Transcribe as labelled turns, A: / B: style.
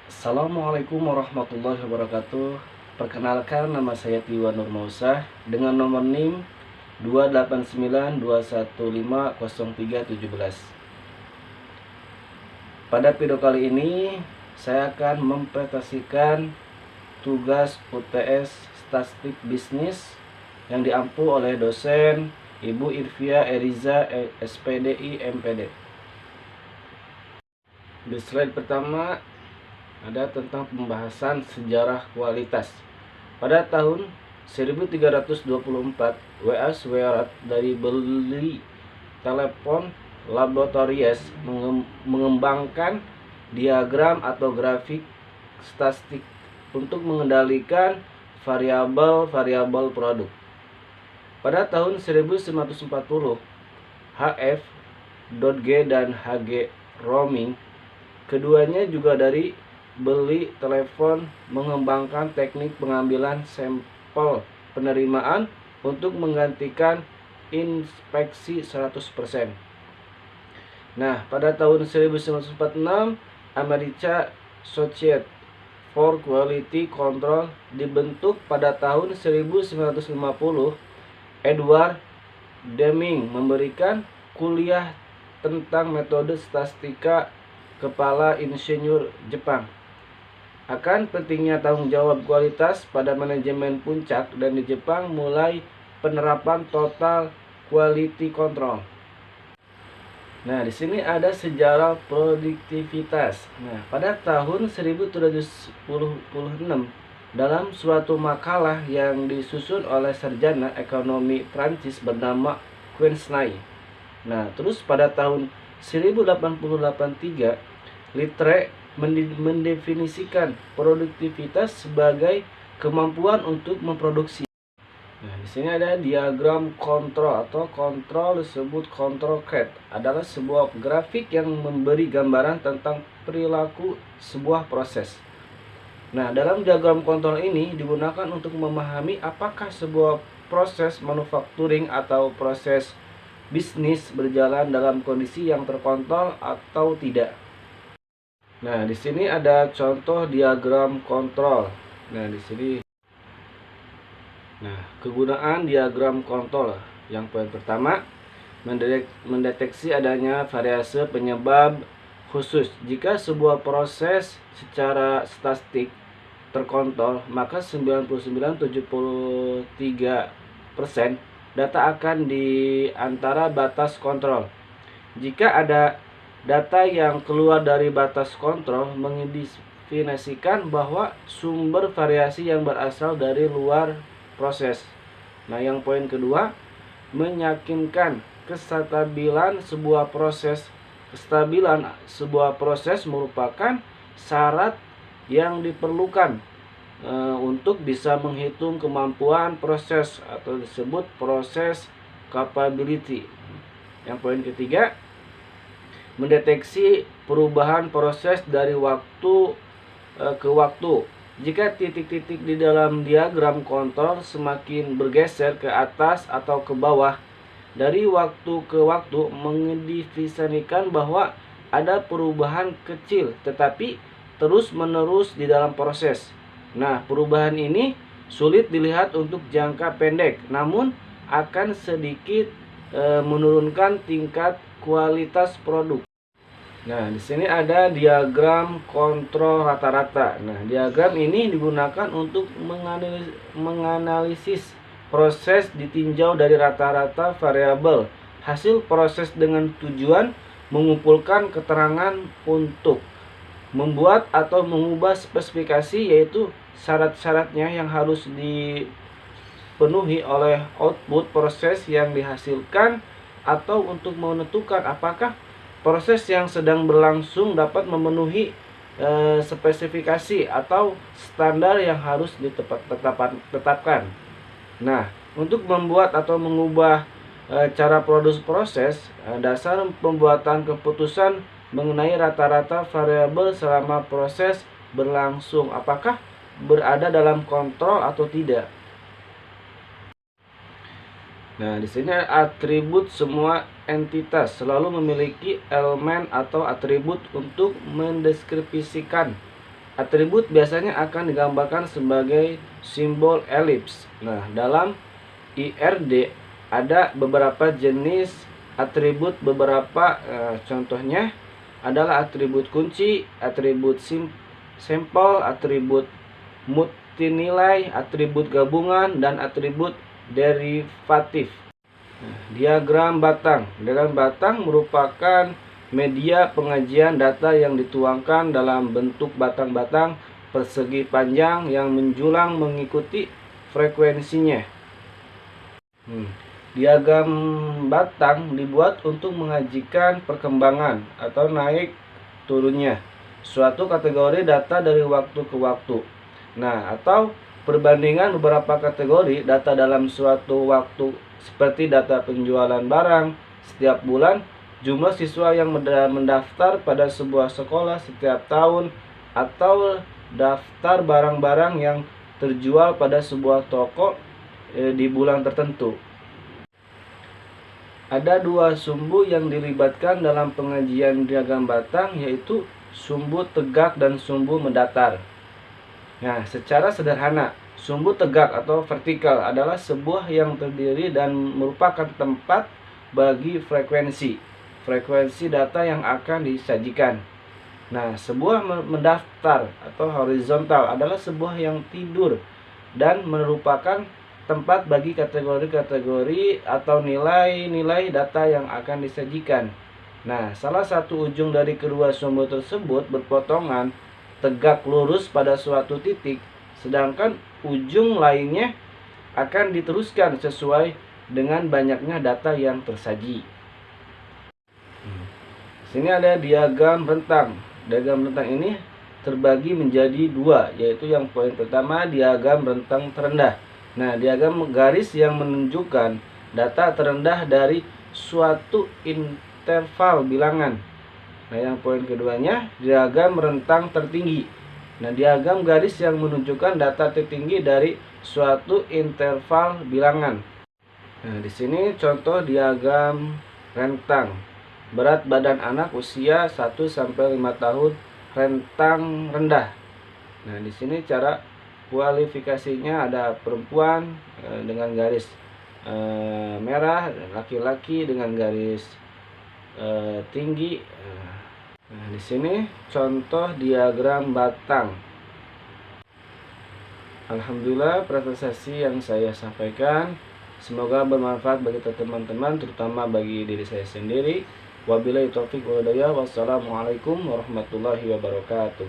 A: Assalamualaikum warahmatullahi wabarakatuh. Perkenalkan, nama saya Tiwa Nur Mausah dengan nomor NIM 28921503711. Pada video kali ini saya akan mempresentasikan tugas UTS Statistik Bisnis yang diampu oleh dosen Ibu Irvia Eriza SPDI MPD. Di slide pertama ada tentang pembahasan sejarah kualitas. Pada tahun 1324, W.A. Swerat dari Beli Telepon Laboratories mengembangkan diagram atau grafik statistik untuk mengendalikan variabel-variabel produk. Pada tahun 1940, H.F. Dodge dan H.G. Roming, keduanya juga dari Beli Telepon, mengembangkan teknik pengambilan sampel penerimaan untuk menggantikan inspeksi 100%. Nah, pada tahun 1946, American Society for Quality Control dibentuk. Pada tahun 1950, Edward Deming memberikan kuliah tentang metode statistika kepala insinyur Jepang. Akan pentingnya tanggung jawab kualitas pada manajemen puncak, dan di Jepang mulai penerapan total quality control. Nah, di sini ada sejarah produktivitas. Nah, pada tahun 1746, dalam suatu makalah yang disusun oleh sarjana ekonomi Prancis bernama Quesnay. Nah, terus pada tahun 1883, Littre mendefinisikan produktivitas sebagai kemampuan untuk memproduksi. Nah, di sini ada diagram kontrol atau kontrol disebut control chart. Adalah sebuah grafik yang memberi gambaran tentang perilaku sebuah proses. Nah, dalam diagram kontrol ini digunakan untuk memahami apakah sebuah proses manufacturing atau proses bisnis berjalan dalam kondisi yang terkontrol atau tidak. Nah, di sini ada contoh diagram kontrol. Nah, di sini. Nah, kegunaan diagram kontrol. Yang poin pertama, mendeteksi adanya variase penyebab khusus. Jika sebuah proses secara statistik terkontrol, maka 99,73% data akan di antara batas kontrol. Jika ada data yang keluar dari batas kontrol, mendefinisikan bahwa sumber variasi yang berasal dari luar proses. Nah, yang poin kedua, meyakinkan kestabilan sebuah proses. Kestabilan sebuah proses merupakan syarat yang diperlukan untuk bisa menghitung kemampuan proses atau disebut proses capability. Yang poin ketiga, mendeteksi perubahan proses dari waktu ke waktu. Jika titik-titik di dalam diagram kontrol semakin bergeser ke atas atau ke bawah dari waktu ke waktu, mendefinisikan bahwa ada perubahan kecil tetapi terus-menerus di dalam proses. Nah, perubahan ini sulit dilihat untuk jangka pendek, namun akan sedikit menurunkan tingkat kualitas produk. Nah, di sini ada diagram kontrol rata-rata. Nah, diagram ini digunakan untuk menganalisis proses ditinjau dari rata-rata variabel hasil proses dengan tujuan mengumpulkan keterangan untuk membuat atau mengubah spesifikasi, yaitu syarat-syaratnya yang harus dipenuhi oleh output proses yang dihasilkan, atau untuk menentukan apakah proses yang sedang berlangsung dapat memenuhi spesifikasi atau standar yang harus ditetapkan. Nah, untuk membuat atau mengubah cara produksi proses, dasar pembuatan keputusan mengenai rata-rata variabel selama proses berlangsung, apakah berada dalam kontrol atau tidak. Nah, di sini atribut semua entitas selalu memiliki elemen atau atribut untuk mendeskripsikan Atribut biasanya akan digambarkan sebagai simbol elips. Nah, dalam IRD ada beberapa jenis atribut, contohnya adalah atribut kunci, atribut sampel, atribut multinilai, atribut gabungan, dan atribut derivatif. Diagram batang. Diagram batang merupakan media pengajian data yang dituangkan dalam bentuk batang-batang persegi panjang yang menjulang mengikuti frekuensinya. Diagram batang dibuat untuk mengajikan perkembangan atau naik turunnya suatu kategori data dari waktu ke waktu. Nah, atau perbandingan beberapa kategori data dalam suatu waktu, seperti data penjualan barang setiap bulan, jumlah siswa yang mendaftar pada sebuah sekolah setiap tahun, atau daftar barang-barang yang terjual pada sebuah toko di bulan tertentu. Ada dua sumbu yang dilibatkan dalam pengajian diagram batang, yaitu sumbu tegak dan sumbu mendatar. Nah, secara sederhana, sumbu tegak atau vertikal adalah sebuah yang terdiri dan merupakan tempat bagi frekuensi data yang akan disajikan. Nah, sebuah mendaftar atau horizontal adalah sebuah yang tidur dan merupakan tempat bagi kategori-kategori atau nilai-nilai data yang akan disajikan. Nah, salah satu ujung dari kedua sumbu tersebut berpotongan tegak lurus pada suatu titik, sedangkan ujung lainnya akan diteruskan sesuai dengan banyaknya data yang tersaji. Sini ada diagram rentang. Diagram rentang ini terbagi menjadi dua, yaitu yang poin pertama diagram rentang terendah. Nah, diagram garis yang menunjukkan data terendah dari suatu interval bilangan. Nah, yang poin keduanya diagram rentang tertinggi. Nah, diagram garis yang menunjukkan data tertinggi dari suatu interval bilangan. Nah, di sini contoh diagram rentang. Berat badan anak usia 1-5 tahun, rentang rendah. Nah, di sini cara kualifikasinya ada perempuan dengan garis merah, laki-laki dengan garis tinggi. Nah, di sini contoh diagram batang. Alhamdulillah, presentasi yang saya sampaikan semoga bermanfaat bagi teman-teman, terutama bagi diri saya sendiri. Wabillahi taufiq wal hidayah. Wassalamualaikum warahmatullahi wabarakatuh.